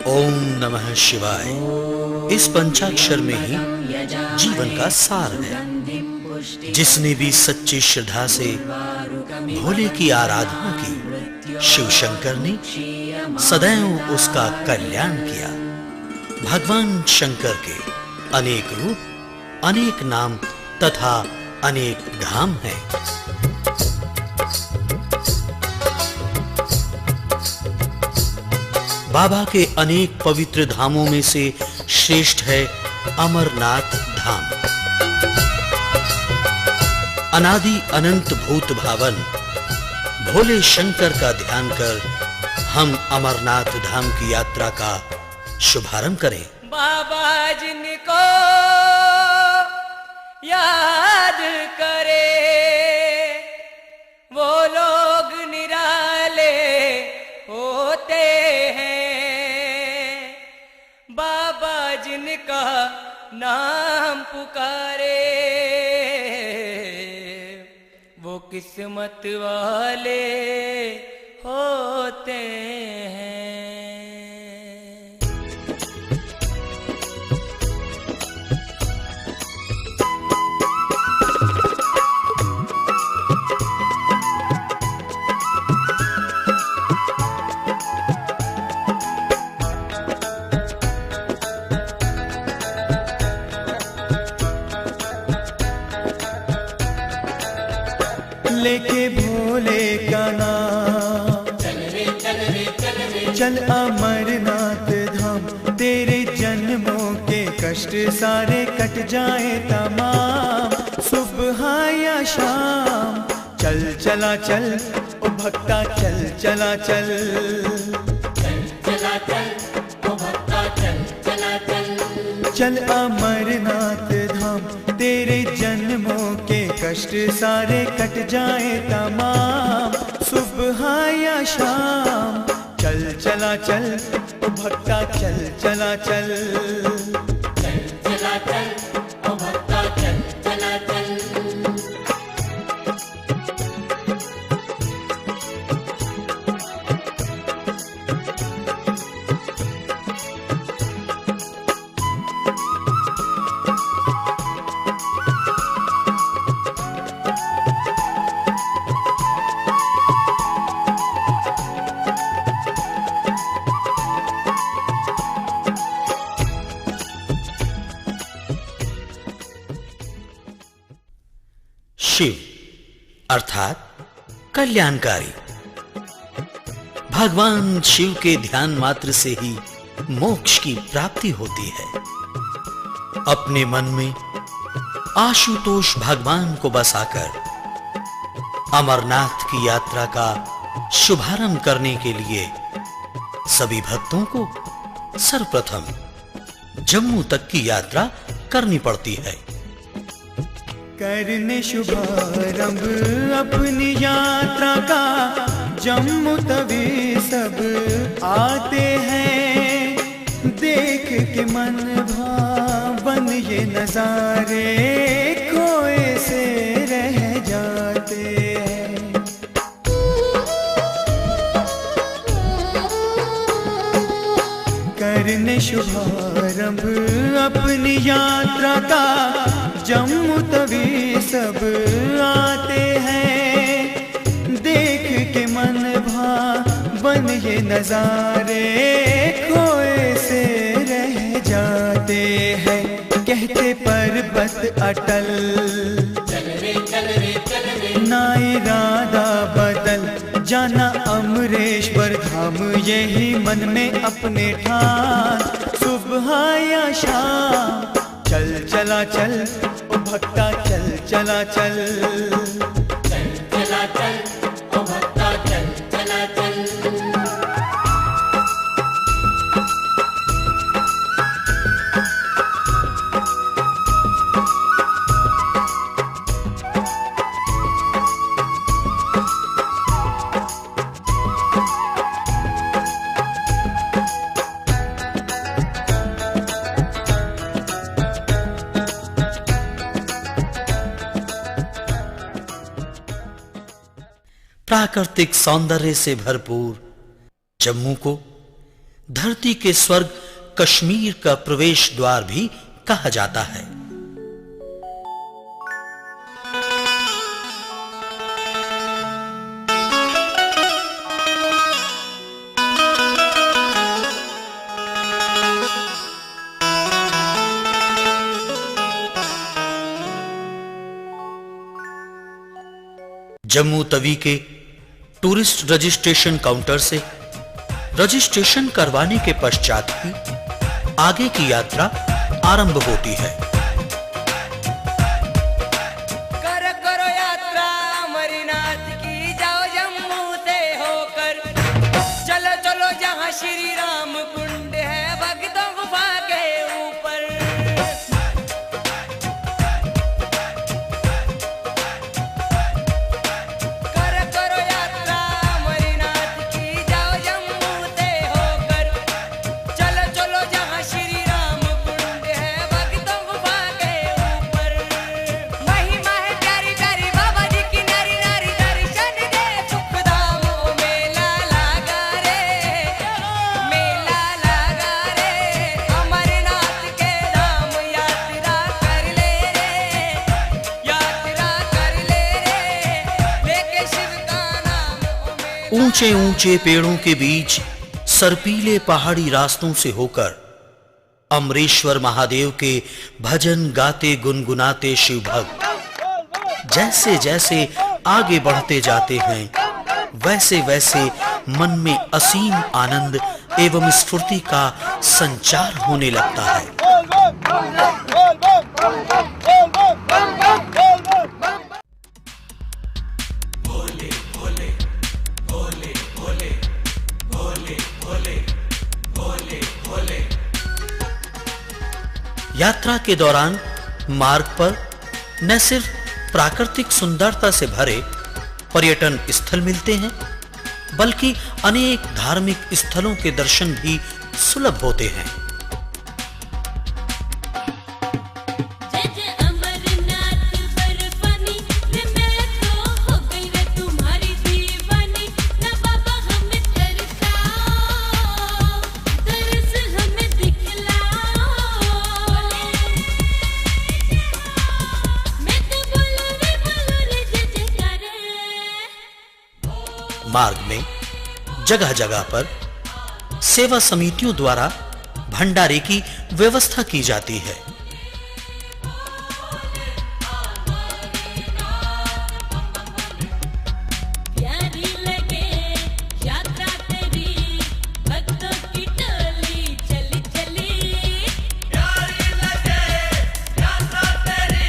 ओम नमः शिवाय। इस पंचाक्षर में ही जीवन का सार है। जिसने भी सच्ची श्रद्धा से भोले की आराधना की, शिव शंकर ने सदैव उसका कल्याण किया। भगवान शंकर के अनेक रूप, अनेक नाम तथा अनेक धाम हैं। बाबा के अनेक पवित्र धामों में से श्रेष्ठ है अमरनाथ धाम। अनादि अनंत भूत भावन भोले शंकर का ध्यान कर हम अमरनाथ धाम की यात्रा का शुभारंभ करें। बाबा जिनको याद करे वो लोग निराले होते हैं। बाबा जिनका नाम पुकारे वो किस्मत वाले होते हैं। लेके भोले का नाम चल अमरनाथ धाम। तेरे जन्मों के कष्ट सारे कट जाए तमाम। सुबह या शाम चल चला चल ओ भक्ता, चल चला चल, चल अमरनाथ धाम। तेरे जन्मों के कष्ट सारे कट जाए तमाम। सुबह या शाम चल चला चल ओ भक्ता, चल चला चल, ओ भक्ता, चल चला चल। शिव अर्थात कल्याणकारी। भगवान शिव के ध्यान मात्र से ही मोक्ष की प्राप्ति होती है। अपने मन में आशुतोष भगवान को बसाकर अमरनाथ की यात्रा का शुभारंभ करने के लिए सभी भक्तों को सर्वप्रथम जम्मू तक की यात्रा करनी पड़ती है। करने शुभारंभ अपनी यात्रा का जम्मू तभी सब आते हैं। देख के मन भावन ये नजारे खोए से रह जाते हैं। करने शुभारंभ अपनी यात्रा का जम्मू तभी सब आते हैं। देख के मन भावन ये नजारे खोए से रह जाते हैं। कहते पर्वत अटल ना इरादा बदल, जाना अमरेश्वर धाम यही मन में अपने ठान। सुबह या शाम चल चला चल ओ भक्ता, चल चला चल, चला चल ओ भक्ता, चल चला चल। प्राकृतिक सौंदर्य से भरपूर जम्मू को धरती के स्वर्ग कश्मीर का प्रवेश द्वार भी कहा जाता है। जम्मू तवी के टूरिस्ट रजिस्ट्रेशन काउंटर से रजिस्ट्रेशन करवाने के पश्चात ही आगे की यात्रा आरंभ होती है। करो यात्रा अमरनाथ की, जाओ जम्मू से होकर, चलो चलो जहाँ श्री राम कुंड है भक्तों गुफा के ऊपर। करो यात्रा अमरनाथ की, जाओ जम्मू से होकर, चलो चलो जहाँ श्री राम कुंड है भक्तों गुफा के ऊपर। महिमा है प्यारी प्यारी बाबा जी की, नारी नारी दर्शन दे सुख धामों, मेला लगा रे, मेला लगा रे, अमरनाथ के धाम यात्रा कर ले रे, यात्रा कर ले रे, लेके शिव का नाम। ऊंचे ऊंचे पेड़ों के बीच सरपीले पहाड़ी रास्तों से होकर अमरेश्वर महादेव के भजन गाते गुनगुनाते शिव भक्त जैसे जैसे आगे बढ़ते जाते हैं, वैसे वैसे मन में असीम आनंद एवं स्फूर्ति का संचार होने लगता है। यात्रा के दौरान मार्ग पर न सिर्फ प्राकृतिक सुंदरता से भरे पर्यटन स्थल मिलते हैं, बल्कि अनेक धार्मिक स्थलों के दर्शन भी सुलभ होते हैं। जय जय अमरनाथ बर्फानी, रे मैं तो हो गई रे तुम्हारी दीवानी, ना बाबा हमें तरसाओ, तरस हमें दिखलाओ, मैं तो बोलो रे जय जयकारे। मार्ग में जगह जगह पर सेवा समितियों द्वारा भंडारे की व्यवस्था की जाती है। प्यारी लगे यात्रा तेरी, भक्तों की टोली चली चली, प्यारी लगे यात्रा तेरी,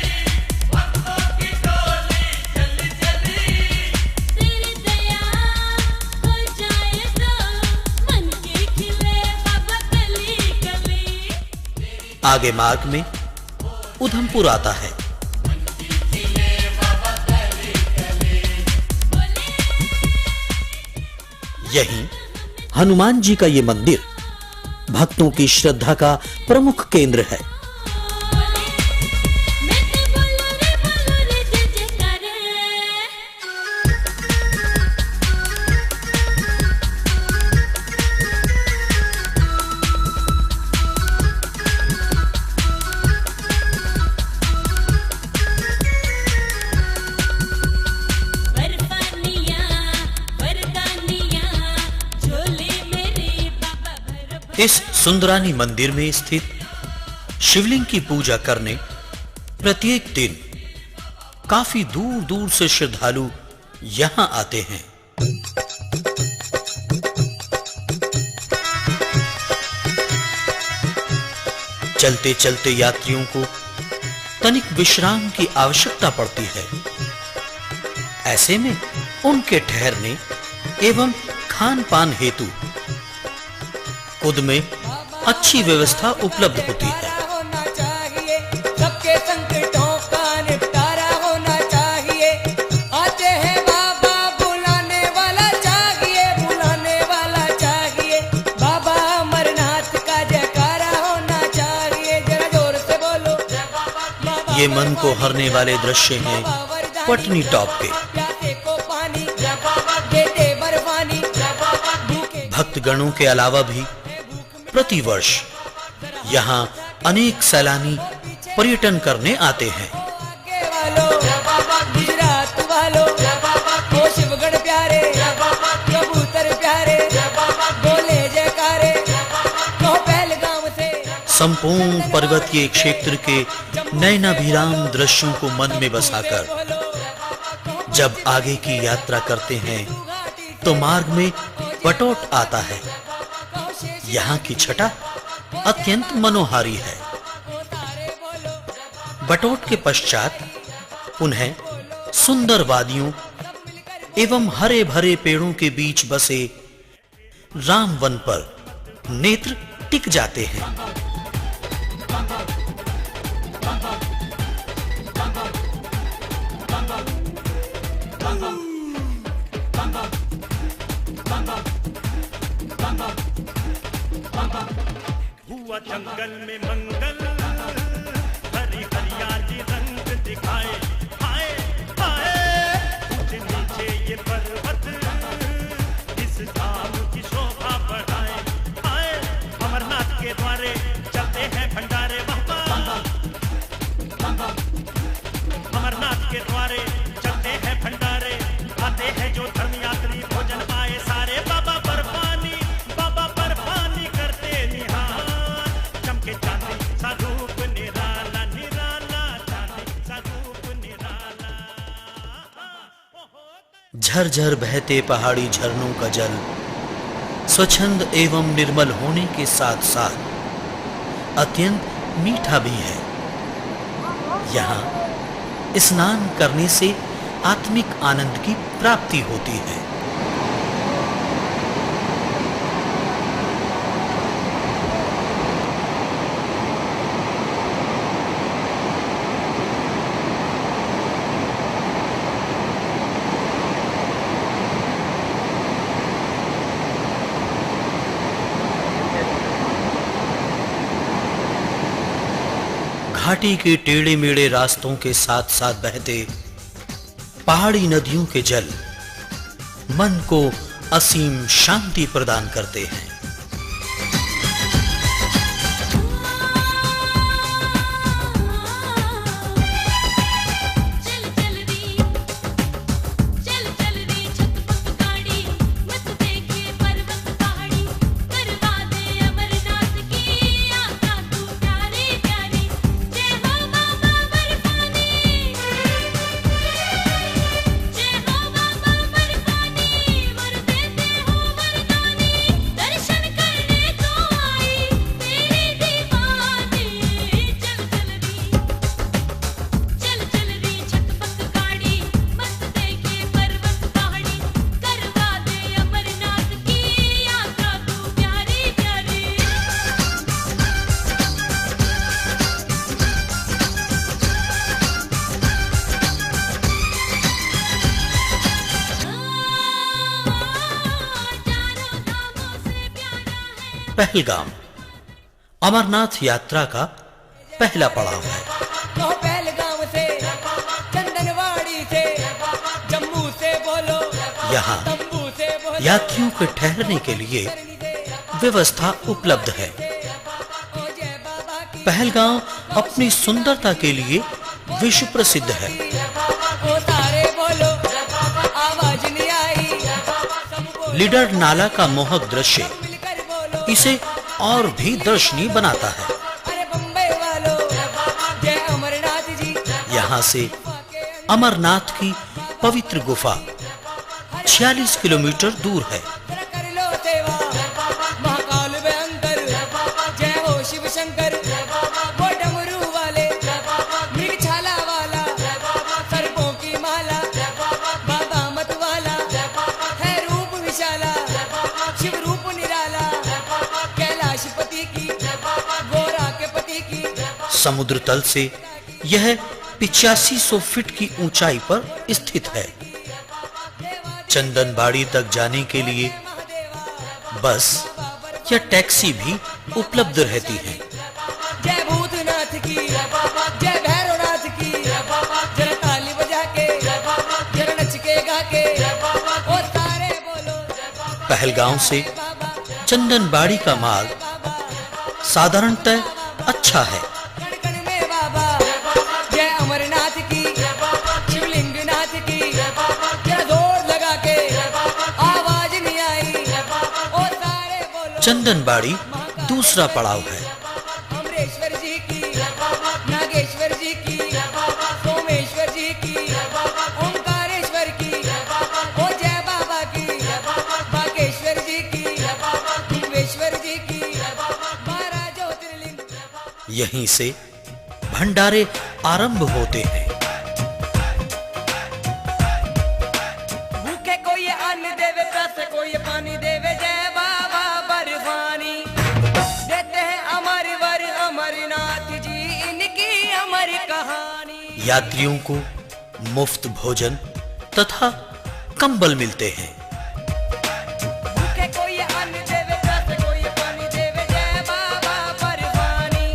भक्तों की टोली चली चली, तेरी दया हो जाए तो मन की खिले बाबा कली कली। आगे मार्ग में उधमपुर आता है। यहीं हनुमान जी का ये मंदिर भक्तों की श्रद्धा का प्रमुख केंद्र है। मैं तो बोलो रे जय जयकारे। बर्फानिया वरदानिया झोली मेरी बाबा भर। इस सुंदरानी मंदिर में स्थित शिवलिंग की पूजा करने प्रत्येक दिन काफी दूर दूर से श्रद्धालु यहां आते हैं। चलते चलते यात्रियों को तनिक विश्राम की आवश्यकता पड़ती है। ऐसे में उनके ठहरने एवं खान पान हेतु खुद में अच्छी व्यवस्था उपलब्ध होती है। होना चाहिए सबके संकटों का निपटारा होना चाहिए। आते हैं बाबा बुलाने वाला चाहिए, बुलाने वाला चाहिए। बाबा अमरनाथ का जयकारा होना चाहिए। जरा जोर से बोलो जय बाबा। ये मन को हरने वाले दृश्य हैं पटनी टॉप के। प्यासे को पानी जय बाबा, देते बर्फानी जय बाबा। भूखे भक्तगणों के अलावा भी प्रतिवर्ष यहाँ अनेक सैलानी पर्यटन करने आते हैं। आगे वालों गुजरात वालों ओ शिवगढ़ प्यारे कबूतर प्यारे बोले जयकारे कहो पहलगाम से। संपूर्ण पर्वतीय क्षेत्र के नयनाभिराम दृश्यों को मन में बसाकर जब आगे की यात्रा करते हैं तो मार्ग में बटोट आता है। यहाँ की छटा अत्यंत मनोहारी है। बटोट के पश्चात उन्हें सुंदर वादियों एवं हरे भरे पेड़ों के बीच बसे रामवन पर नेत्र टिक जाते हैं। हुआ जंगल में मंगल हरी हरियाली रंग दिखाए हाय हाय ऊंचे नीचे ये पर्वत इस धाम की शोभा बढ़ाए हाय अमरनाथ के द्वारे चलते हैं भंडारे बाबा अमरनाथ के द्वारे चलते हैं भंडारे आते हैं जो धर्म यात्री भोजन पाए सारे बाबा बर्फानी करते निहार चमके चांदी सा रूप निराला निराला चांदी सा रूप निराला। झरझर बहते पहाड़ी झरनों का जल स्वच्छंद एवं निर्मल होने के साथ साथ अत्यंत मीठा भी है। यहाँ स्नान करने से आत्मिक आनंद की प्राप्ति होती है। घाटी के टेढ़े मेढ़े रास्तों के साथ साथ बहते पहाड़ी नदियों के जल मन को असीम शांति प्रदान करते हैं। पहलगाम अमरनाथ यात्रा का पहला पड़ाव है। कहो पहलगाम से चंदनवाड़ी से जम्मू से बोलो यहाँ तंबू से बोलो यात्रियों के ठहरने के लिए व्यवस्था उपलब्ध है। पहलगाम अपनी सुंदरता के लिए विश्व प्रसिद्ध है। ओ तारे बोलो आवाज नहीं आई लीडर नाला का मोहक दृश्य मिलकर बोलो इसे और भी दर्शनीय बनाता है। अरे बम्बई वालों जय अमरनाथ जी यहाँ से अमरनाथ की पवित्र गुफा 46 किलोमीटर दूर है। जरा कर लो सेवा महाकाल भयंकर जय हो शिव शंकर वो डमरू वाले मृगछाला वाला सर्पों की माला बाबा मत वाला है रूप विशाला शिव रूप निराला कैलाशपति की गोरा के पति की। समुद्र तल से यह 8500 फीट की ऊंचाई पर स्थित है। चंदनबाड़ी तक जाने के लिए बस या टैक्सी भी उपलब्ध रहती है। जय भूतनाथ की जय भैरवनाथ की जरा ताली बजा के जरा नच के गा के ओ तारे बोलो पहलगाम से चंदनबाड़ी का मार्ग साधारणतः अच्छा है, कण कण में बाबा जय अमरनाथ की, शिवलिंग नाथ की, जरा जोर लगा के आवाज नहीं आई, ओ सारे बोलो चंदनबाड़ी दूसरा पड़ाव है। अमरेश्वर जी की, नागेश्वर जी की, सोमेश्वर जी की, ओंकारेश्वर की, ओ जय बाबा की, बागेश्वर जी की, भुवनेश्वर जी की, 12 ज्योतिर्लिंग। यहीं से भंडारे आरंभ होते हैं। भूखे को ये अन्न देवे, प्यासे को ये पानी देवे, जय बाबा बर्फानी देते हैं अमर वर अमरनाथ जी, इनकी अमर कहानी। यात्रियों को मुफ्त भोजन तथा कंबल मिलते हैं। भूखे को ये अन्न देवे, प्यासे को ये पानी देवे, जय बाबा बर्फानी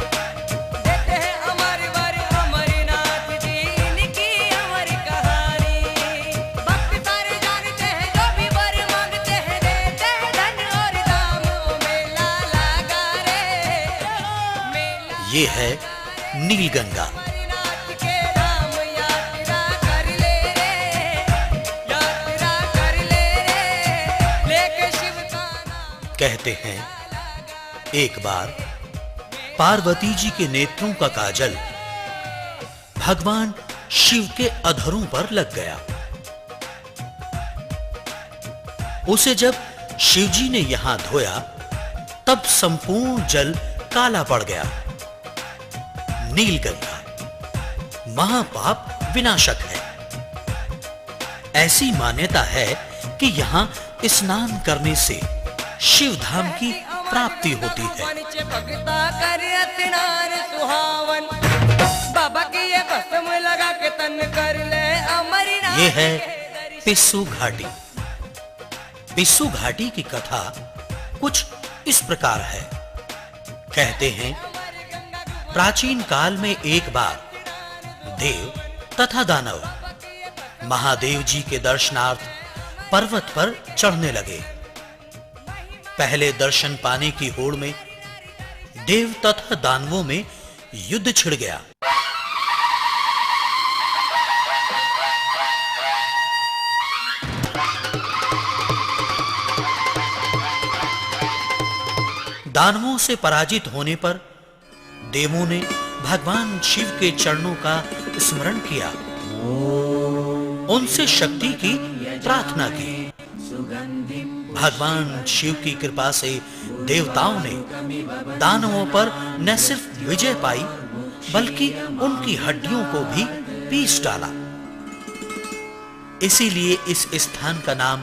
देते हैं अमर वर अमरनाथ जी, इनकी अमर कहानी। भक्त सारे जानते हैं, जो भी वर मांगते हैं देते हैं धन और दाम, ओ मेला लगा रे, मेला ये है नीलगंगा। अमरनाथ के नाम यात्रा कर ले रे, यात्रा कर ले रे, लेके शिव का नाम। कहते हैं एक बार पार्वती जी के नेत्रों का काजल भगवान शिव के अधरों पर लग गया। उसे जब शिवजी ने यहां धोया तब संपूर्ण जल काला पड़ गया। नीलगंगा महापाप विनाशक है। ऐसी मान्यता है कि यहां स्नान करने से शिव धाम की प्राप्ति होती है। नीचे भगता कर अतनार सुहावन, बाबा की ये भस्म लगा के तन कर ले अमरनाथ। ये है पिस्सू घाटी। पिस्सू घाटी की कथा कुछ इस प्रकार है। कहते हैं प्राचीन काल में एक बार देव तथा दानव महादेव जी के दर्शनार्थ पर्वत पर चढ़ने लगे। पहले दर्शन पाने की होड़ में देव तथा दानवों में युद्ध छिड़ गया। दानवों से पराजित होने पर देवों ने भगवान शिव के चरणों का स्मरण किया, उनसे शक्ति की प्रार्थना की। भगवान शिव की कृपा से देवताओं ने दानवों पर न सिर्फ विजय पाई बल्कि उनकी हड्डियों को भी पीस डाला। इसीलिए इस स्थान का नाम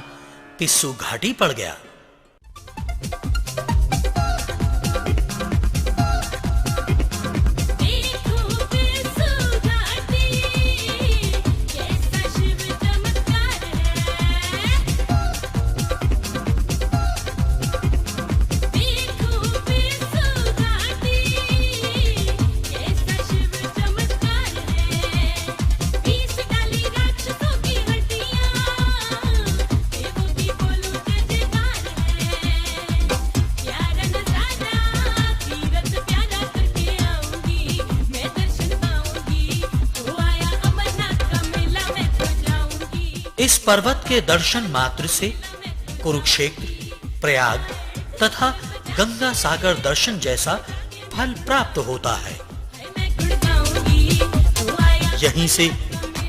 पिस्सू घाटी पड़ गया। देखो पिस्सू घाटी, कैसा शिव चमत्कार है। देखो पिस्सू घाटी, कैसा शिव चमत्कार है। पीस डाली राक्षसों की हड्डियां, देवों की बोलो जय जयकार है। प्यारा नजारा तीरथ प्यारा करके आऊंगी, मैं दर्शन पाऊंगी, तो आया अमरनाथ का मेला मैं तो जाऊंगी। इस पर्वत के दर्शन मात्र से कुरुक्षेत्र, प्रयाग तथा गंगा सागर दर्शन जैसा फल प्राप्त होता है। मैं गुण गाऊंगी, तो आया यहीं से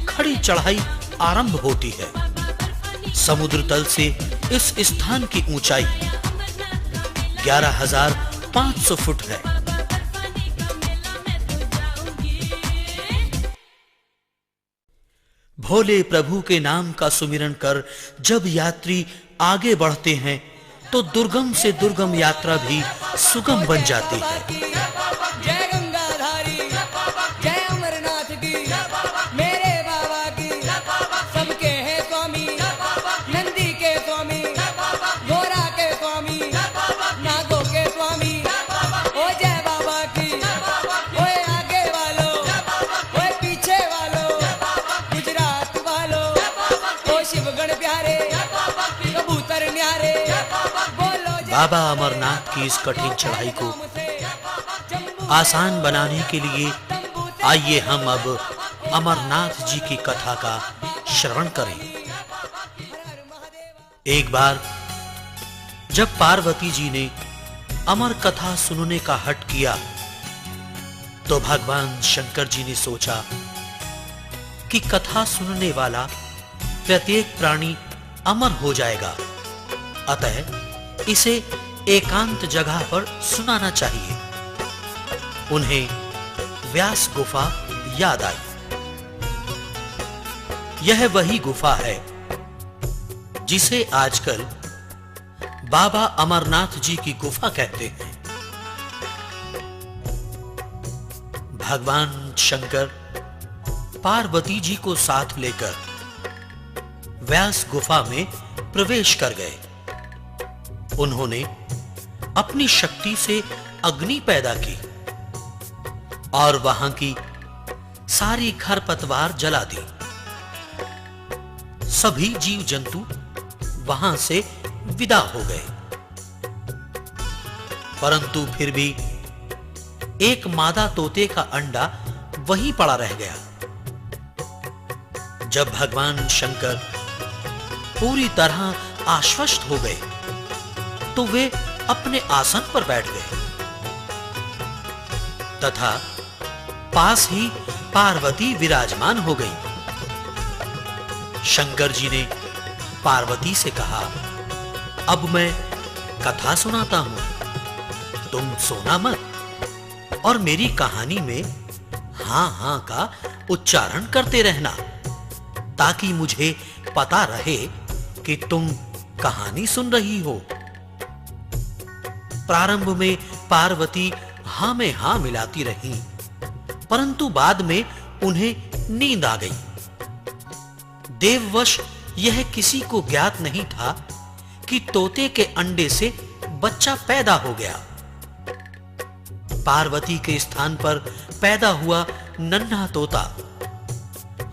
खड़ी चढ़ाई आरंभ होती है। समुद्र तल से इस स्थान की ऊंचाई 11,500 फुट है। बर्फानी का मेला मैं तो जाऊंगी। भोले प्रभु के नाम का सुमिरन कर जब यात्री आगे बढ़ते हैं तो दुर्गम से दुर्गम यात्रा भी सुगम बन जाती है। जय गंगाधारी, जय अमरनाथ की, मेरे बाबा की, सबके हैं स्वामी, नंदी के स्वामी, गोरा के स्वामी, नागों के स्वामी, ओ जय बाबा की, ओए आगे वालों, ओए पीछे वालों, गुजरात वालों, ओ शिवगण प्यारे, कबूतर न्यारे, बोलो जय बाबा अमरनाथ की इस कठिन चढ़ाई को से आसान बनाने के लिए आइए हम अब अमरनाथ जी की कथा का श्रवण करें। एक बार जब पार्वती जी ने अमर कथा सुनने का हठ किया तो भगवान शंकर जी ने सोचा कि कथा सुनने वाला प्रत्येक प्राणी अमर हो जाएगा, अतः इसे एकांत जगह पर सुनाना चाहिए। उन्हें व्यास गुफा याद आई। यह वही गुफा है जिसे आजकल बाबा अमरनाथ जी की गुफा कहते हैं। भगवान शंकर पार्वती जी को साथ लेकर व्यास गुफा में प्रवेश कर गए। उन्होंने अपनी शक्ति से अग्नि पैदा की और वहां की सारी खरपतवार जला दी। सभी जीव जंतु वहां से विदा हो गए, परंतु फिर भी एक मादा तोते का अंडा वहीं पड़ा रह गया। जब भगवान शंकर पूरी तरह आश्वस्त हो गए तो वे अपने आसन पर बैठ गए तथा पास ही पार्वती विराजमान हो गई। शंकर जी ने पार्वती से कहा, अब मैं कथा सुनाता हूं, तुम सोना मत और मेरी कहानी में हां हां का उच्चारण करते रहना, ताकि मुझे पता रहे कि तुम कहानी सुन रही हो। प्रारंभ में पार्वती हां में हां मिलाती रही, परंतु बाद में उन्हें नींद आ गई। देववश यह किसी को ज्ञात नहीं था कि तोते के अंडे से बच्चा पैदा हो गया। पार्वती के स्थान पर पैदा हुआ नन्हा तोता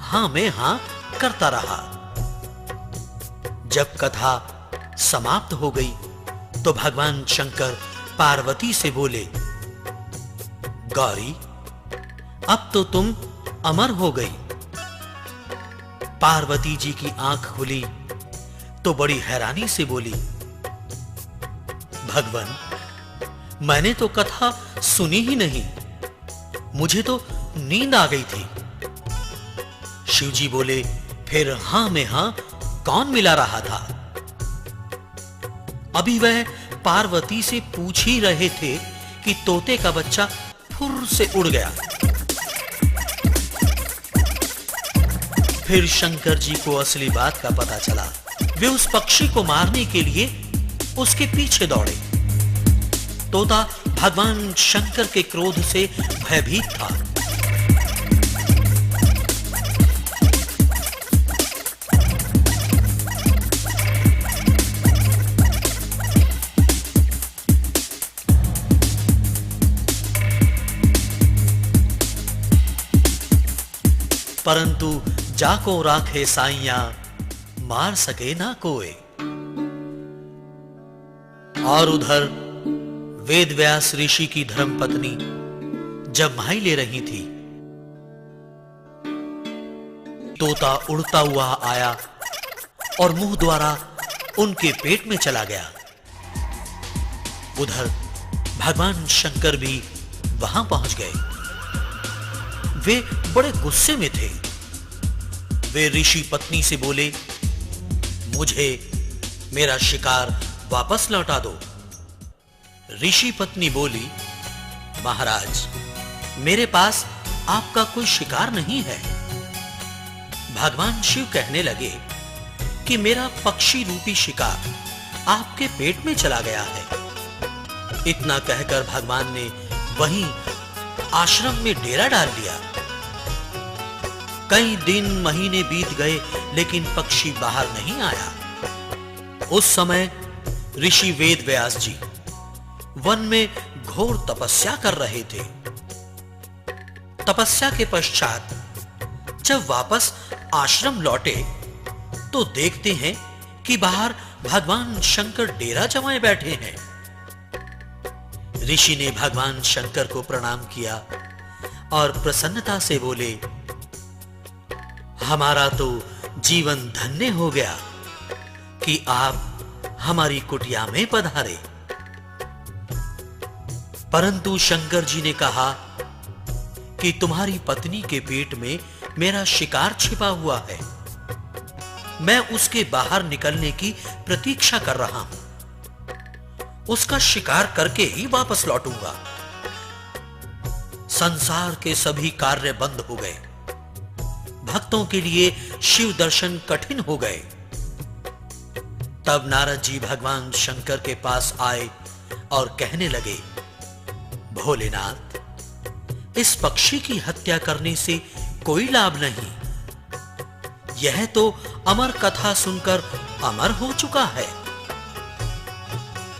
हां में हां करता रहा। जब कथा समाप्त हो गई तो भगवान शंकर पार्वती से बोले, गौरी, अब तो तुम अमर हो गई। पार्वती जी की आंख खुली तो बड़ी हैरानी से बोली, भगवान, मैंने तो कथा सुनी ही नहीं, मुझे तो नींद आ गई थी। शिवजी बोले, फिर हां में हां कौन मिला रहा था? अभी वह पार्वती से पूछ ही रहे थे कि तोते का बच्चा फुर्र से उड़ गया। फिर शंकर जी को असली बात का पता चला। वे उस पक्षी को मारने के लिए उसके पीछे दौड़े। तोता भगवान शंकर के क्रोध से भयभीत था। परंतु जाको राखे साइया, मार सके ना कोई। और उधर वेदव्यास ऋषि की धर्मपत्नी जब माही ले रही थी, तोता उड़ता हुआ आया और मुंह द्वारा उनके पेट में चला गया। उधर भगवान शंकर भी वहां पहुंच गए। वे बड़े गुस्से में थे। वे ऋषि पत्नी से बोले, मुझे मेरा शिकार वापस लौटा दो। ऋषि पत्नी बोली, महाराज, मेरे पास आपका कोई शिकार नहीं है। भगवान शिव कहने लगे कि मेरा पक्षी रूपी शिकार आपके पेट में चला गया है। इतना कहकर भगवान ने वहीं आश्रम में डेरा डाल लिया। कई दिन महीने बीत गए लेकिन पक्षी बाहर नहीं आया। उस समय ऋषि वेदव्यास जी वन में घोर तपस्या कर रहे थे। तपस्या के पश्चात जब वापस आश्रम लौटे तो देखते हैं कि बाहर भगवान शंकर डेरा जमाए बैठे हैं। ऋषि ने भगवान शंकर को प्रणाम किया और प्रसन्नता से बोले, हमारा तो जीवन धन्य हो गया कि आप हमारी कुटिया में पधारे। परंतु शंकर जी ने कहा कि तुम्हारी पत्नी के पेट में मेरा शिकार छिपा हुआ है, मैं उसके बाहर निकलने की प्रतीक्षा कर रहा हूं, उसका शिकार करके ही वापस लौटूंगा। संसार के सभी कार्य बंद हो गए, भक्तों के लिए शिव दर्शन कठिन हो गए। तब नारद जी भगवान शंकर के पास आए और कहने लगे, भोलेनाथ, इस पक्षी की हत्या करने से कोई लाभ नहीं, यह तो अमर कथा सुनकर अमर हो चुका है।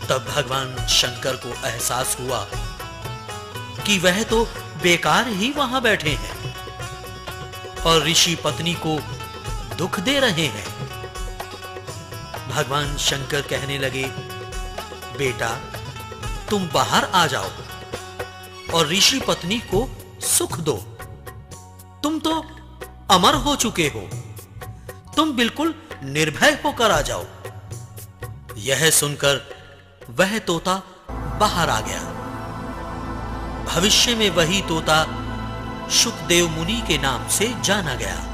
तब भगवान शंकर को एहसास हुआ कि वह तो बेकार ही वहां बैठे हैं और ऋषि पत्नी को दुख दे रहे हैं। भगवान शंकर कहने लगे, बेटा, तुम बाहर आ जाओ और ऋषि पत्नी को सुख दो। तुम तो अमर हो चुके हो, तुम बिल्कुल निर्भय होकर आ जाओ। यह सुनकर वह तोता बाहर आ गया। भविष्य में वही तोता शुकदेव मुनि के नाम से जाना गया।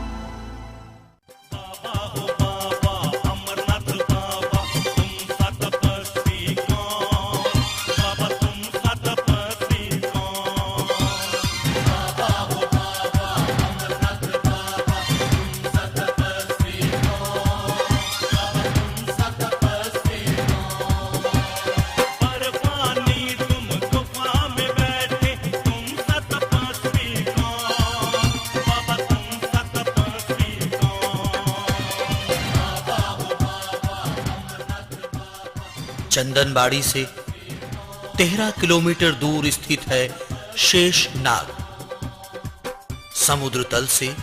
चंदनबाड़ी से 13 किलोमीटर दूर स्थित है शेषनाग। समुद्र तल से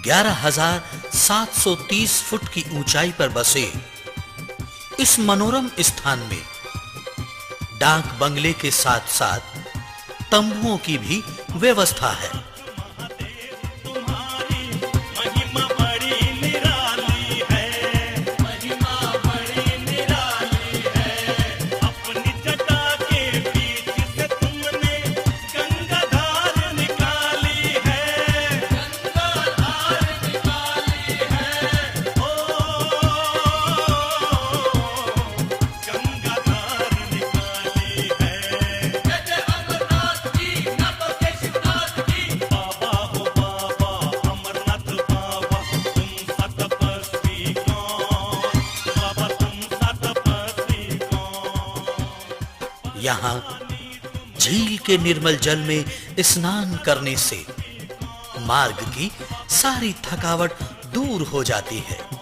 11,730 फुट की ऊंचाई पर बसे इस मनोरम स्थान में डाक बंगले के साथ-साथ तंबुओं की भी व्यवस्था है। यहां झील के निर्मल जल में स्नान करने से मार्ग की सारी थकावट दूर हो जाती है।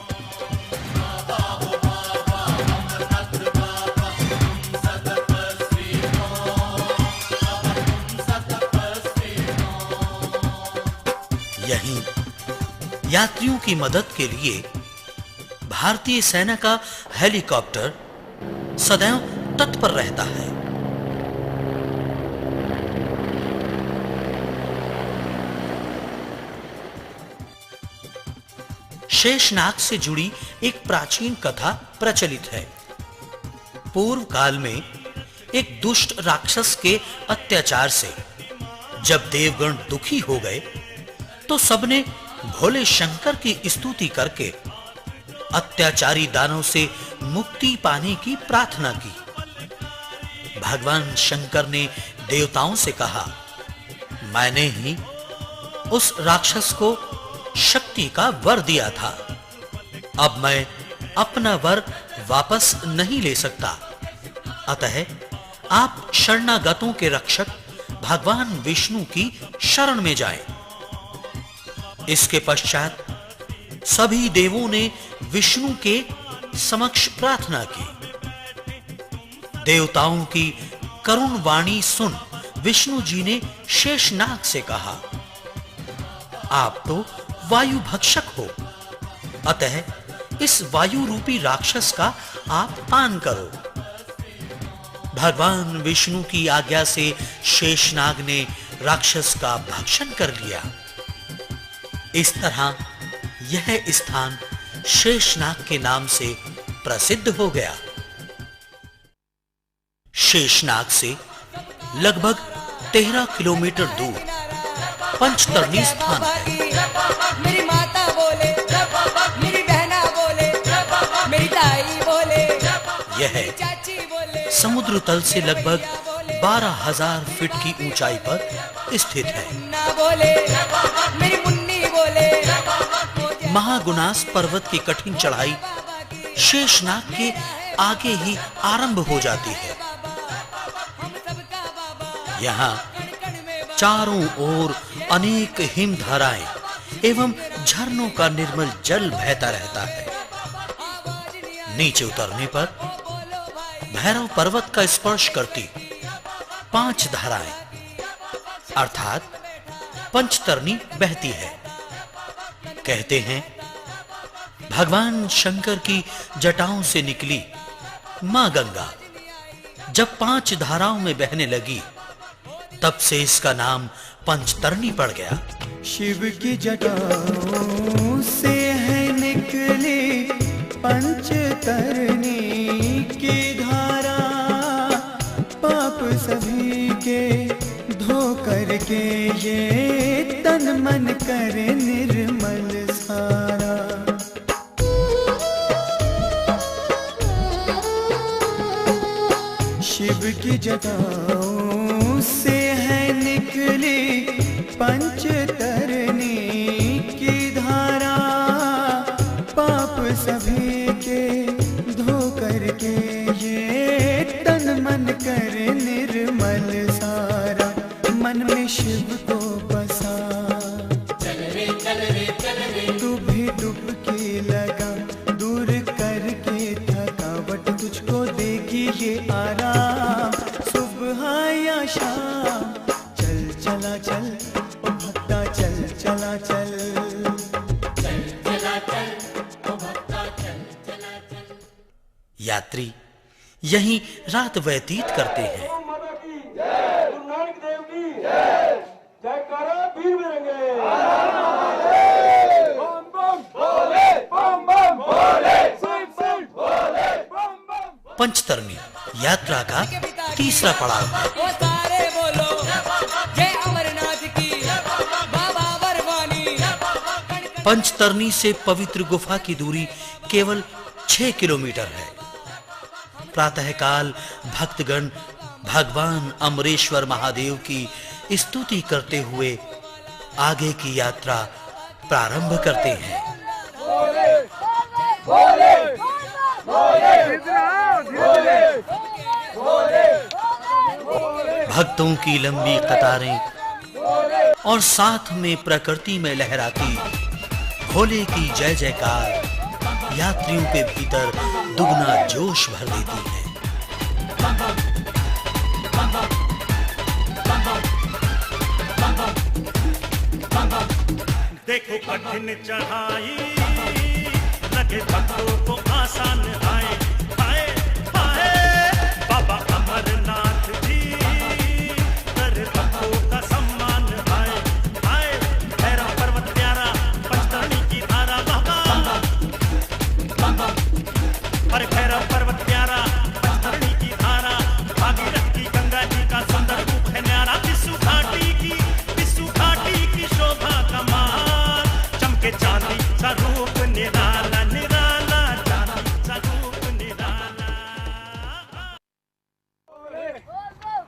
यहीं यात्रियों की मदद के लिए भारतीय सेना का हेलीकॉप्टर सदैव तत्पर रहता है। शेषनाग से जुड़ी एक प्राचीन कथा प्रचलित है। पूर्व काल में एक दुष्ट राक्षस के अत्याचार से जब देवगण दुखी हो गए तो सबने भोले शंकर की स्तुति करके अत्याचारी दानव से मुक्ति पाने की प्रार्थना की। भगवान शंकर ने देवताओं से कहा, मैंने ही उस राक्षस को शक्ति का वर दिया था, अब मैं अपना वर वापस नहीं ले सकता, अतः आप शरणागतों के रक्षक भगवान विष्णु की शरण में जाएं। इसके पश्चात सभी देवों ने विष्णु के समक्ष प्रार्थना की। देवताओं की करुण वाणी सुन विष्णु जी ने शेषनाग से कहा, आप तो वायु भक्षक हो, अतः इस वायु रूपी राक्षस का आप पान करो। भगवान विष्णु की आज्ञा से शेषनाग ने राक्षस का भक्षण कर लिया। इस तरह यह स्थान शेषनाग के नाम से प्रसिद्ध हो गया। शेषनाग से लगभग 13 किलोमीटर दूर पंचतरणी स्थान है। मेरी माता बोले, मेरी बहना बोले, मेरी ताई बोले, यह चाची बोले, समुद्र तल से लगभग 12,000 फीट की ऊंचाई पर स्थित है। ना बोले, मेरी मुन्नी बोले, महागुनास पर्वत की कठिन चढ़ाई शेषनाग के आगे ही आरंभ हो जाती है। यहाँ चारों ओर अनेक हिम धाराएं एवं झरनों का निर्मल जल बहता रहता है। नीचे उतरने पर भैरव पर्वत का स्पर्श करती 5 धाराएं अर्थात पंचतरणी बहती है। कहते हैं भगवान शंकर की जटाओं से निकली मां गंगा जब 5 धाराओं में बहने लगी, तब से इसका नाम पंचतरणी पड़ गया। शिव की जटाओं से है निकली पंचतरणी की धारा, पाप सभी के धो करके ये तन मन करे निर्मल सारा। शिव की जटाओं से है निकली पंचतरणी की धारा, पाप सभी के धो करके ये तन मन करे निर्मल सारा। मन में शिव को बसा, तू भी डुबकी लगा, दूर करके थकावट तुझको देगी ये आराम। सुबह या शाम चल चला चल, ओ भक्ता चल चला चल, चल चला चल, ओ भक्ता चल चला चल। यात्री यहीं रात व्यतीत करते हैं। गुरु नानक देव की जयकारा वीर बिरंगे। बम बम भोले, बम बम भोले, शिव शिव भोले, बम बम। पंचतरणी यात्रा का तीसरा पड़ाव है। वो सारे बोलो जय अमरनाथ की, बाबा बरवानी। पंचतरणी से पवित्र गुफा की दूरी केवल 6 किलोमीटर है। प्रातःकाल भक्तगण भगवान अमरेश्वर महादेव की स्तुति करते हुए आगे की यात्रा प्रारंभ करते हैं। भक्तों की लंबी कतारें और साथ में प्रकृति में लहराती भोले की जय जयकार यात्रियों के भीतर दुगना जोश भर देती है। देखो कठिन चढ़ाई लगे भक्तों को आसान आए, आए आए बाबा अमरनाथ जी कर भक्तों का सम्मान आए, आए भैरव पर्वत प्यारा पंचतरणी की धारा बाबा, अरे भैरव पर्वत प्यारा पंचतरणी की धारा, भागीरथ की गंगा जी का सुंदर रूप है न्यारा, विष्णु घाटी की शोभा कमाल, चमके चांदी सा रूप निराला निराला, चांदी सा रूप निराला।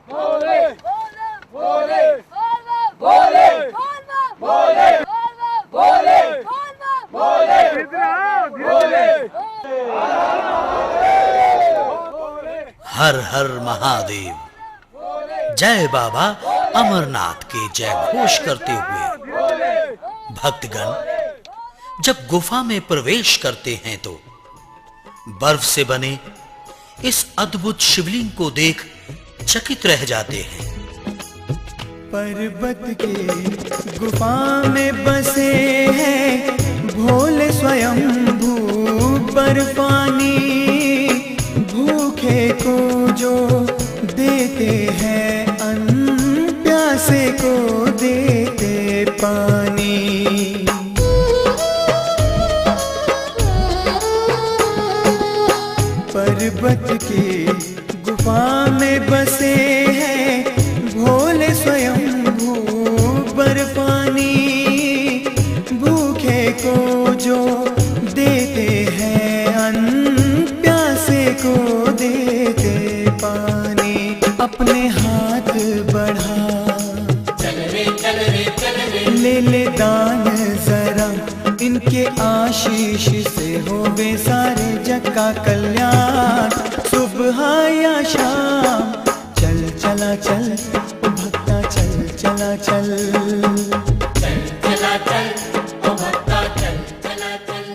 भोले भोले भोले भोले भोले भोले भोले। हर हर महादेव, जय बाबा अमरनाथ के जय घोष करते हुए भक्तगण जब गुफा में प्रवेश करते हैं तो बर्फ से बने इस अद्भुत शिवलिंग को देख चकित रह जाते हैं। पर्वत के गुफा में बसे हैं भोले स्वयं भू बर्फानी, भूखे को जो को देते पानी। पर्वत की गुफा में बसे हैं भोले स्वयंभू बर्फानी। भूखे को जो देते हैं अन्न, प्यासे को देते पानी। अपने हाथ बढ़ा ले ले दान जरा, इनके आशीष से होवे सारे जग का कल्याण। सुबह या शाम चल चला चल भक्ता, चल चला चल, चल चला चल ओ भक्ता, चल चला चल।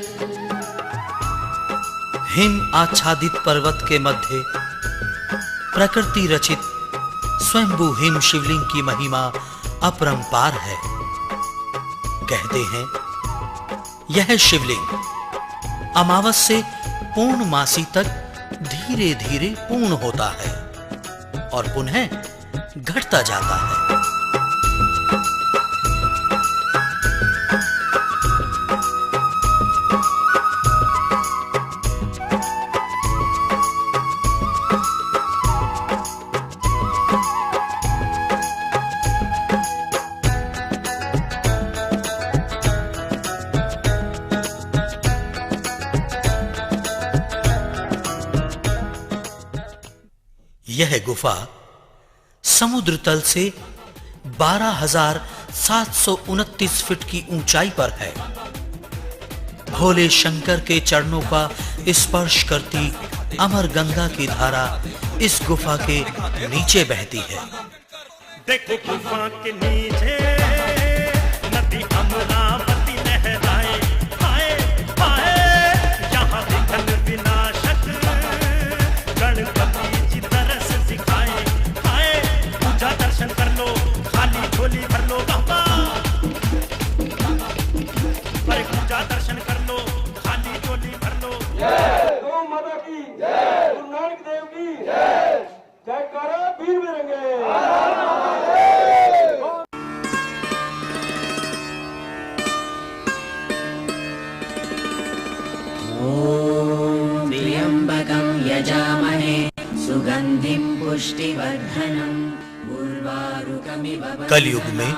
हिम आच्छादित पर्वत के मध्य प्रकृति रचित स्वयंभू हिम शिवलिंग की महिमा अपरंपार है। कहते हैं यह शिवलिंग अमावस से पूर्णमासी तक धीरे धीरे पूर्ण होता है और पुनः घटता जाता है। यह गुफा समुद्र तल से 12,729 फीट की ऊंचाई पर है। भोले शंकर के चरणों का स्पर्श करती अमर गंगा की धारा इस गुफा के नीचे बहती है। देखो गुफा के नीचे नदी अमरावती लहराए, हाय हाय। यहाँ विघ्न विनाशक गणपति जी तरस दिखाए, हाय। पूजा दर्शन कर लो, खाली झोली भर लो बाबा। अरे पूजा दर्शन कर लो, खाली झोली भर लो। जय गौ माता की, जय गुरु नानक देव की, जय जयकारा वीर बिरंगे। त्र्यंबकं यजामहे सुगंधिं पुष्टिवर्धनम् उर्वारुकमिव कलयुग में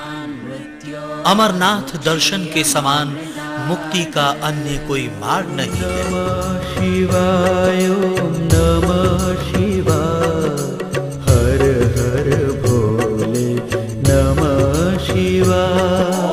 अमरनाथ दर्शन के समान मुक्ति का अन्य कोई मार्ग नहीं है। शिवाय ओम नमः शिवाय, हर हर भोले नमः शिवाय।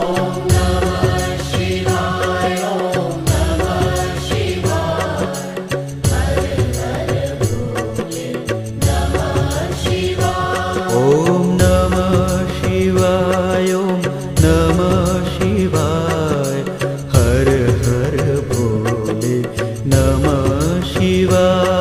ओम नमः शिवाय, ओम नमः शिवाय, हर हर भोले नमः शिवाय।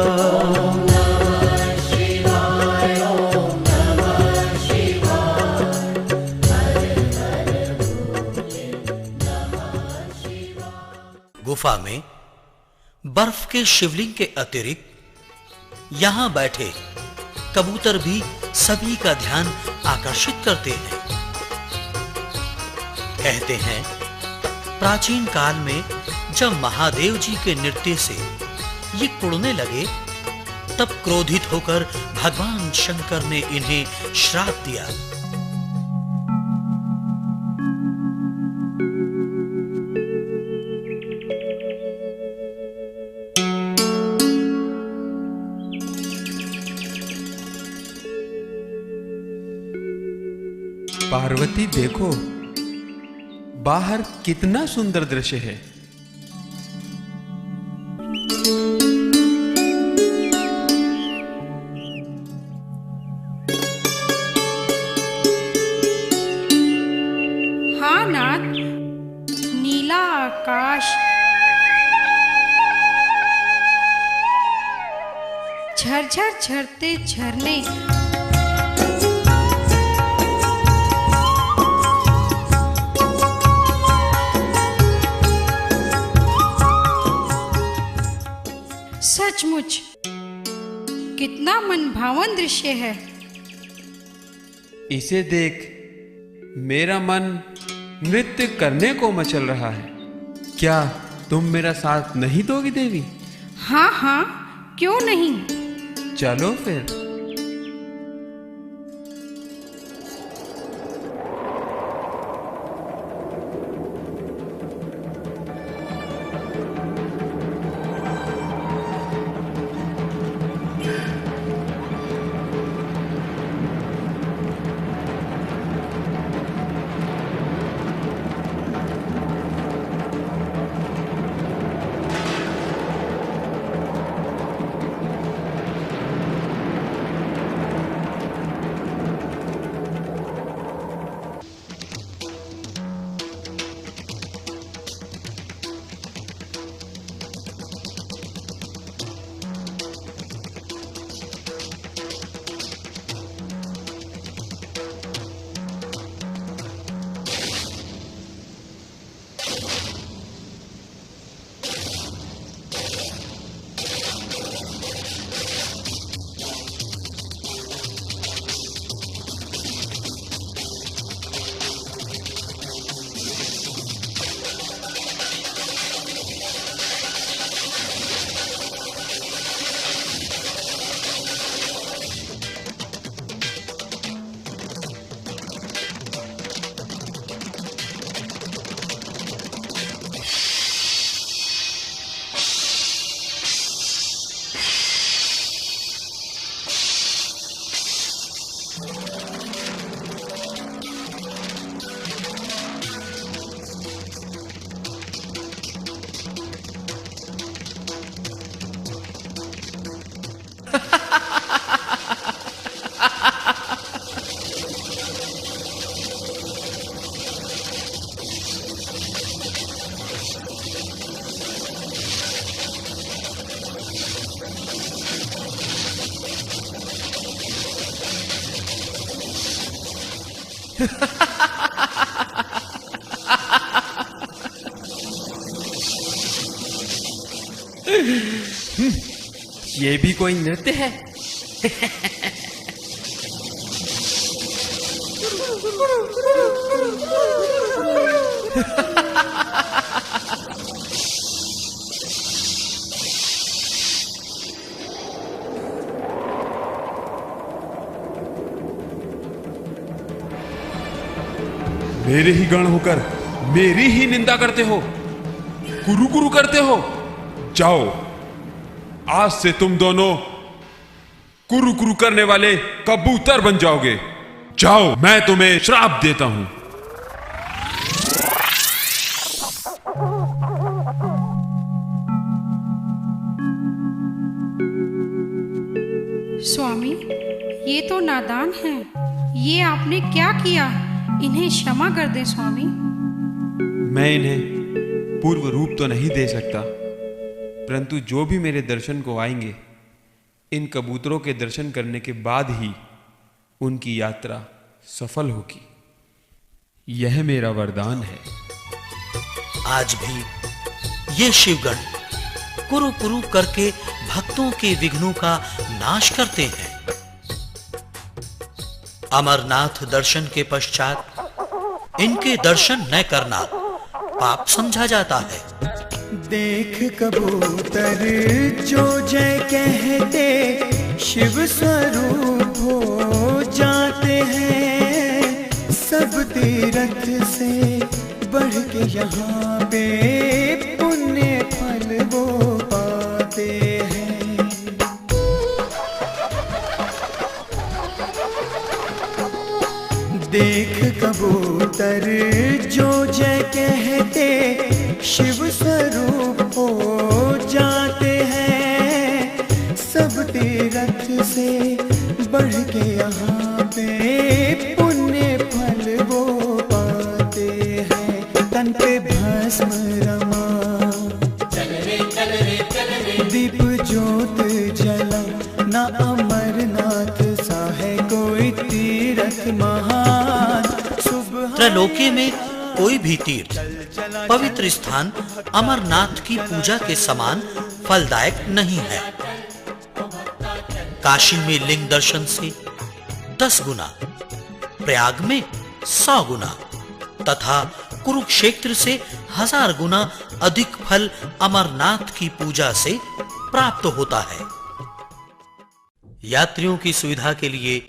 गुफा में बर्फ के शिवलिंग के अतिरिक्त यहां बैठे कबूतर भी सभी का ध्यान आकर्षित करते हैं। कहते हैं प्राचीन काल में जब महादेव जी के नृत्य से ये उड़ने लगे, तब क्रोधित होकर भगवान शंकर ने इन्हें श्राप दिया। पार्वती देखो, बाहर कितना सुंदर दृश्य है। हाँ नाथ, नीला आकाश, झरझर झरते झरने, सचमुच कितना मनभावन दृश्य है। इसे देख मेरा मन नृत्य करने को मचल रहा है। क्या तुम मेरा साथ नहीं दोगी देवी? हाँ हाँ, क्यों नहीं। चलो फिर। ये भी कोई नृत्य है? मेरे ही गण होकर मेरी ही निंदा करते हो, गुरु गुरु करते हो। जाओ, आज से तुम दोनों कुरु कुरु करने वाले कबूतर बन जाओगे। जाओ, मैं तुम्हें श्राप देता हूं। स्वामी, ये तो नादान हैं। ये आपने क्या किया? इन्हें क्षमा कर दें स्वामी। मैं इन्हें पूर्व रूप तो नहीं दे सकता, परंतु जो भी मेरे दर्शन को आएंगे, इन कबूतरों के दर्शन करने के बाद ही उनकी यात्रा सफल होगी। यह मेरा वरदान है। आज भी ये शिवगण कुरु कुरु करके भक्तों के विघ्नों का नाश करते हैं। अमरनाथ दर्शन के पश्चात इनके दर्शन न करना पाप समझा जाता है। देख कबूतर जो जय कहते शिव स्वरूप हो जाते हैं। सब तीरथ से बढ़ के यहाँ पे पुण्य फल वो पाते हैं। देख कबूतर जो जय कहते शिव स्वरूप हो जाते हैं। सब तीरथ से बढ़ के यहाँ पे पुण्य फल वो पाते हैं। तन पे भस्म रमा, दीप ज्योत जला, ना अमरनाथ सा है कोई तीरथ महान। त्रैलोक्य में कोई भी तीर्थ, पवित्र स्थान अमरनाथ की पूजा के समान फलदायक नहीं है। काशी में लिंग दर्शन से 10 गुना, प्रयाग में 100 गुना तथा कुरुक्षेत्र से 1000 गुना अधिक फल अमरनाथ की पूजा से प्राप्त होता है। यात्रियों की सुविधा के लिए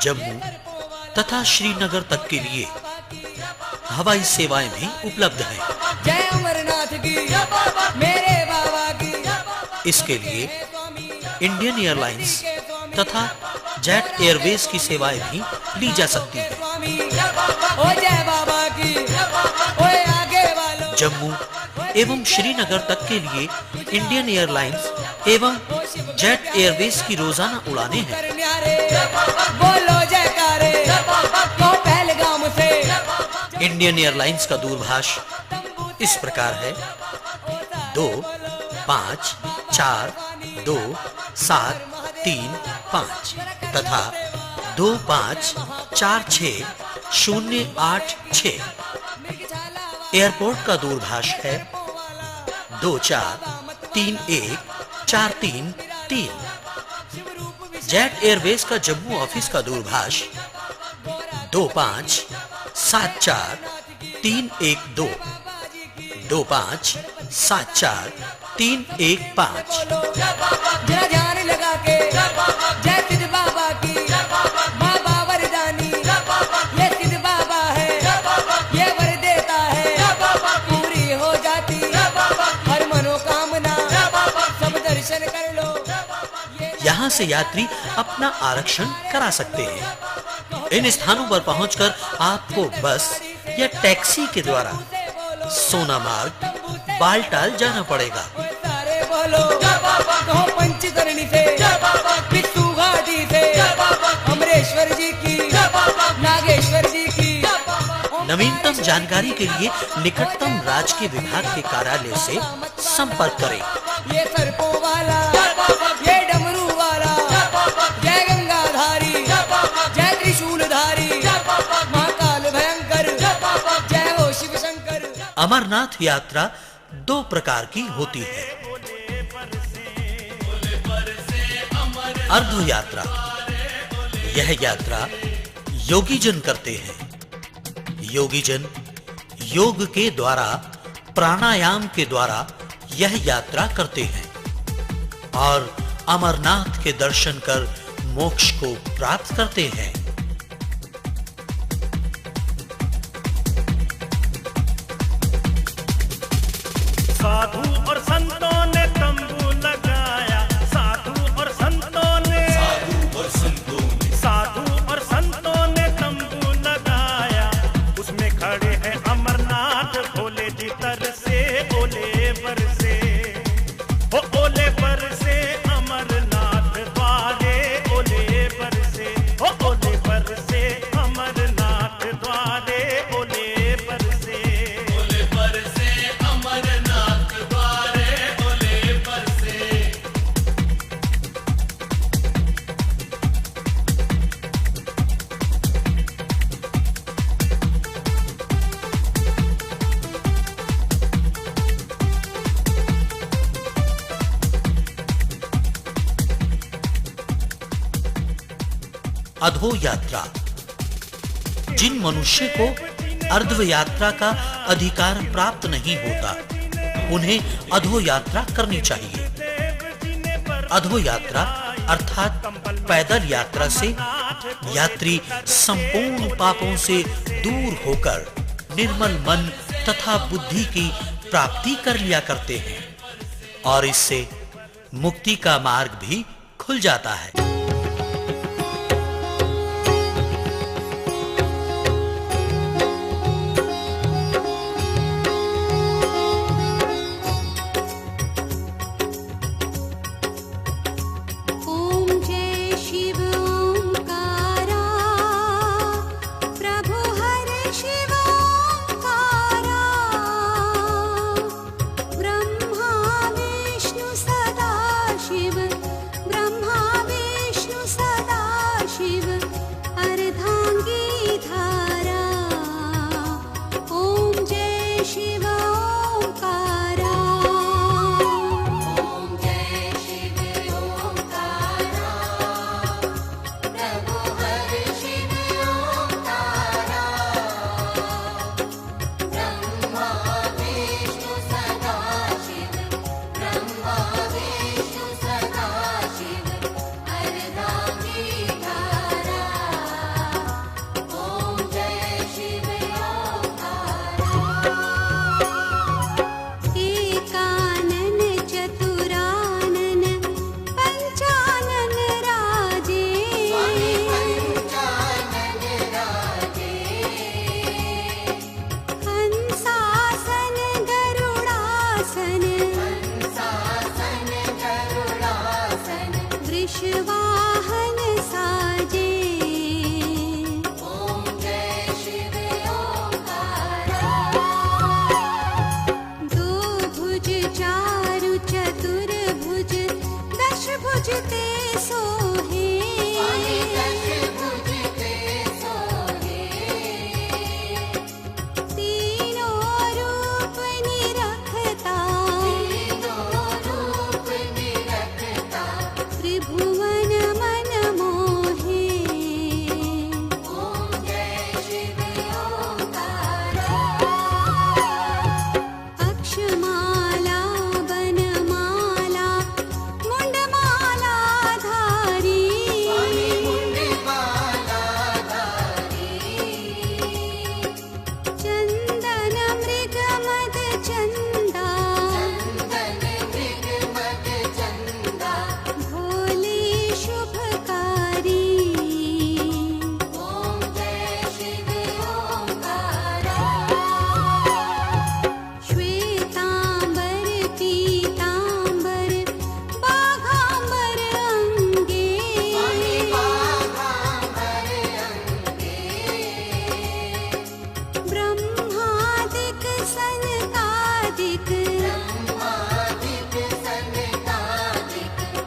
जम्मू तथा श्रीनगर तक के लिए हवाई सेवाएं भी उपलब्ध हैं। जय अमरनाथ की, मेरे बाबा की। इसके लिए इंडियन एयरलाइंस तथा जेट एयरवेज की सेवाएं भी ली जा सकती है। ओ जय बाबा की, ओए आगे वालों। जम्मू एवं श्रीनगर तक के लिए इंडियन एयरलाइंस एवं जेट एयरवेज की रोजाना उड़ानें हैं। बोलो जयकारे, तो पहलगाम से। इंडियन एयरलाइंस का दूरभाष इस प्रकार है 25427335 तथा 254608 एयरपोर्ट का दूरभाष है 24314333। जेट एयरवेज का जम्मू ऑफिस का दूरभाष 2574312 2574315। जरा ध्यान लगा के, जय सिद्ध बाबा की, बाबा वरदानी। ये सिद्ध बाबा है, ये वर देता है, पूरी हो जाती हर मनोकामना। सब दर्शन कर लो। यहाँ से यात्री अपना आरक्षण करा सकते हैं। इन स्थानों पर पहुंचकर आपको बस या टैक्सी के द्वारा सोनामार्ग बालटाल जाना पड़ेगा। सारे बोलो, कहो पंचतरणी से, पिट्टू घाटी से, अमरेश्वर जी की, नागेश्वर जी की। नवीनतम जानकारी के लिए निकटतम राजकीय विभाग के कार्यालय से संपर्क करें। ये सर्पों वाला, ये डमरू वाला, जय गंगाधारी, जय त्रिशूलधारी, महाकाल भयंकर, जय हो शिव शंकर। अमरनाथ यात्रा 2 प्रकार की होती है। अर्ध यात्रा, यह यात्रा योगीजन करते हैं। योगीजन योग के द्वारा, प्राणायाम के द्वारा यह यात्रा करते हैं और अमरनाथ के दर्शन कर मोक्ष को प्राप्त करते हैं। साधु और संतों ने तंबू लगाया, साधु और संतों ने तंबू लगाया। उसमें खड़े हैं अमरनाथ भोले जी तरसे ओले बरसे, ओ ओले बरसे अमरनाथ द्वारे ओले बरसे, ओ ओले बरसे अमरनाथ द्वारे ओले बरसे, ओले बरसे अमरनाथ द्वारे ओले बरसे। अधो यात्रा, जिन मनुष्य को अर्ध यात्रा का अधिकार प्राप्त नहीं होता उन्हें अधो यात्रा करनी चाहिए। अधो यात्रा अर्थात पैदल यात्रा से यात्री संपूर्ण पापों से दूर होकर निर्मल मन तथा बुद्धि की प्राप्ति कर लिया करते हैं और इससे मुक्ति का मार्ग भी खुल जाता है। ओम जय शिव ओंकारा, प्रभु हरे शिव ओंकारा, ब्रह्मा विष्णु सदा शिव, ब्रह्मा विष्णु वृषवाहन साजे। दो भुज चारु चतुर्भुज दश भुज ते सोहे। तीनों रूप निरखता त्रिभुवन मन मोहे। अक्षमाला बनमाला मुंडमाला धारी। चंदन मृग मद चंदा भोले शुभकारी। श्वेतांबर पीतांबर बाघांबर अंगे। ब्रह्मादिक सनकादिक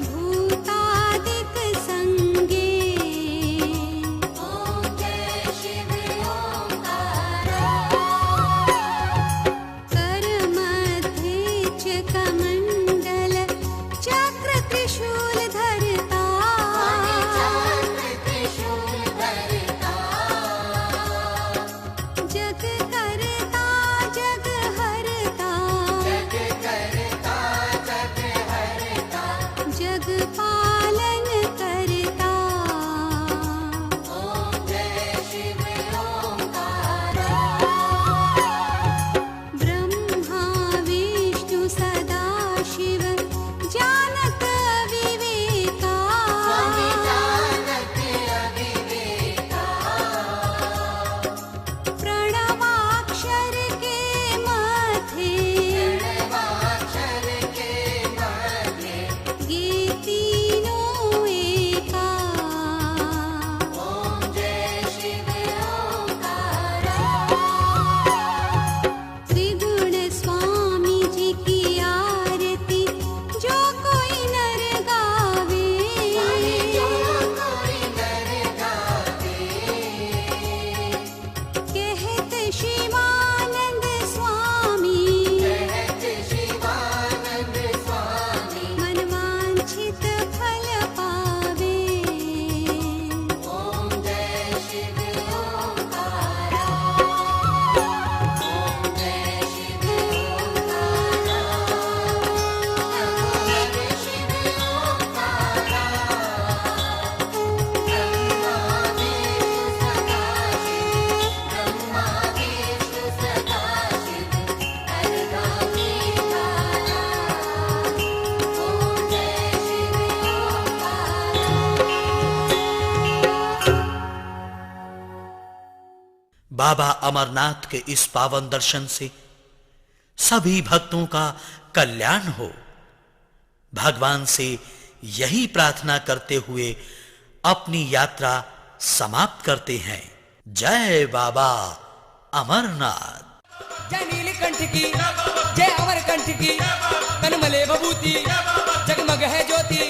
भूतादिक संगे। कर मध्ये च कमंडल चक्र त्रिशूल धरता। जग करता जग हरता जग पालन करता। ब्रह्मा विष्णु सदा शिव जानत विवेका। प्रणवाक्षर के माथे ये तीनों एका। त्रिगुण स्वामी जी की आरती जो कोई नर गावे। कहत शिवानंद स्वामी मनवांछित फल पावे। बाबा अमरनाथ के इस पावन दर्शन से सभी भक्तों का कल्याण हो, भगवान से यही प्रार्थना करते हुए अपनी यात्रा समाप्त करते हैं। जय बाबा अमरनाथ। जय नीलकंठ की जय अमरकंठ की तन मले बबूती जगमग है ज्योति।